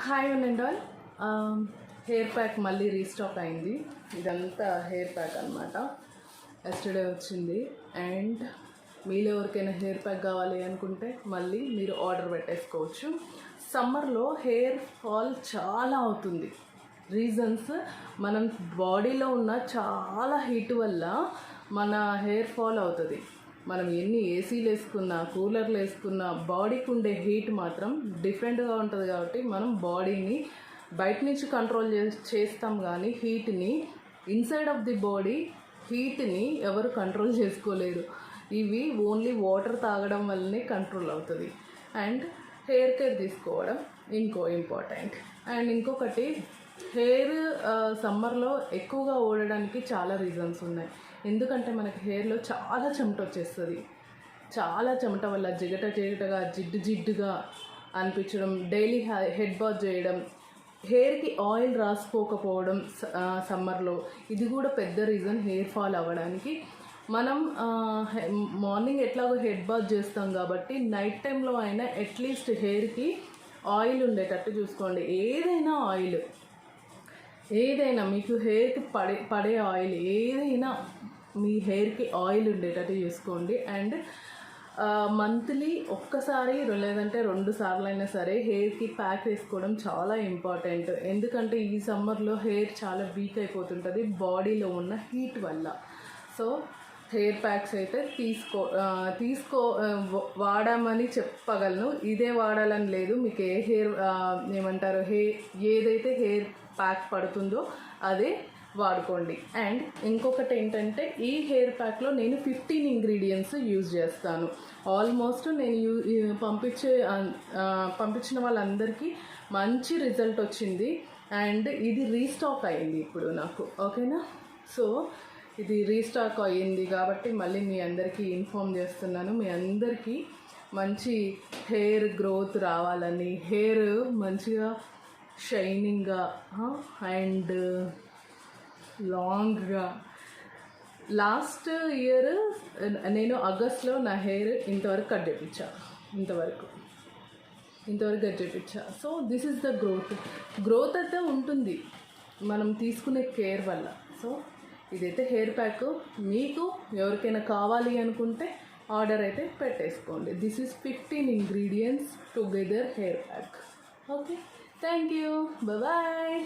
Hi and all. Hair pack మళ్ళీ restock అయింది. ఇదంతా హెయిర్ ప్యాక్ అనమాట. ఎస్టర్డే వచ్చింది. అండ్ మీలో ఎవరికైనా హెయిర్ ప్యాక్ కావాలి అనుకుంటే మళ్ళీ మీరు ఆర్డర్ పెట్టేసుకోవచ్చు. సమ్మర్లో హెయిర్ ఫాల్ చాలా అవుతుంది. రీజన్స్ మనం బాడీలో ఉన్న చాలా హీట్ వల్ల మన హెయిర్ ఫాల్ అవుతుంది. మనం ఎన్ని ఏసీలు వేసుకున్నా, కూలర్లు వేసుకున్నా బాడీకి ఉండే హీట్ మాత్రం డిఫరెంట్గా ఉంటుంది. కాబట్టి మనం బాడీని బయట నుంచి కంట్రోల్ చేస్తాం, కానీ హీట్ని ఇన్సైడ్ ఆఫ్ ది బాడీ హీట్ని ఎవరు కంట్రోల్ చేసుకోలేరు. ఇవి ఓన్లీ వాటర్ తాగడం వల్లనే కంట్రోల్ అవుతుంది. అండ్ హెయిర్ కేర్ తీసుకోవడం ఇంకో ఇంపార్టెంట్. అండ్ ఇంకొకటి, హెయిర్ సమ్మర్లో ఎక్కువగా ఓడడానికి చాలా రీజన్స్ ఉన్నాయి. ఎందుకంటే మనకి హెయిర్లో చాలా చెమట వచ్చేస్తుంది. చాలా చెమట వల్ల జిగటగా జిడ్డుగా అనిపించడం, డైలీ హెడ్ బాత్ చేయడం, హెయిర్కి ఆయిల్ రాసుకోకపోవడం సమ్మర్లో, ఇది కూడా పెద్ద రీజన్ హెయిర్ ఫాల్ అవ్వడానికి. మనం మార్నింగ్ ఎట్లాగో హెడ్ బాత్ చేస్తాం కాబట్టి నైట్ టైంలో అయినా అట్లీస్ట్ హెయిర్కి ఆయిల్ ఉండేటట్టు చూసుకోండి. ఏదైనా మీకు హెయిర్కి పడే ఆయిల్ ఏదైనా మీ హెయిర్కి ఆయిల్ ఉండేటట్టు చూసుకోండి. అండ్ మంత్లీ ఒక్కసారి లేదంటే 2 సార్లు అయినా సరే హెయిర్కి ప్యాక్ వేసుకోవడం చాలా ఇంపార్టెంట్. ఎందుకంటే ఈ సమ్మర్లో హెయిర్ చాలా వీక్ అయిపోతుంటుంది బాడీలో ఉన్న హీట్ వల్ల. సో హెయిర్ ప్యాక్స్ అయితే వాడామని చెప్పగలను. ఇదే వాడాలని లేదు. మీకు ఏ హెయిర్ ఏదైతే హెయిర్ ప్యాక్ పడుతుందో అదే వాడుకోండి. అండ్ ఇంకొకటి ఏంటంటే, ఈ హెయిర్ ప్యాక్లో నేను 15 ఇంగ్రీడియంట్స్ యూజ్ చేస్తాను. ఆల్మోస్ట్ నేను పంపించిన వాళ్ళందరికీ మంచి రిజల్ట్ వచ్చింది. అండ్ ఇది రీస్టాక్ అయింది ఇప్పుడు నాకు. ఓకేనా? సో ఇది రీస్టాక్ అయ్యింది కాబట్టి మళ్ళీ మీ అందరికీ ఇన్ఫామ్ చేస్తున్నాను. మీ అందరికీ మంచి హెయిర్ గ్రోత్ రావాలని, హెయిర్ మంచిగా షైనింగ్గా అండ్ లాంగ్గా. లాస్ట్ ఇయర్ నేను ఆగస్ట్లో నా హెయిర్ ఇంతవరకు కట్ చేయించా. So this is the growth అయితే ఉంటుంది మనం తీసుకునే కేర్ వల్ల. సో ఇదైతే హెయిర్ ప్యాక్. మీకు ఎవరికైనా కావాలి అనుకుంటే ఆర్డర్ అయితే పెట్టేసుకోండి. This is 15 ingredients together hair pack. Okay, thank you, bye.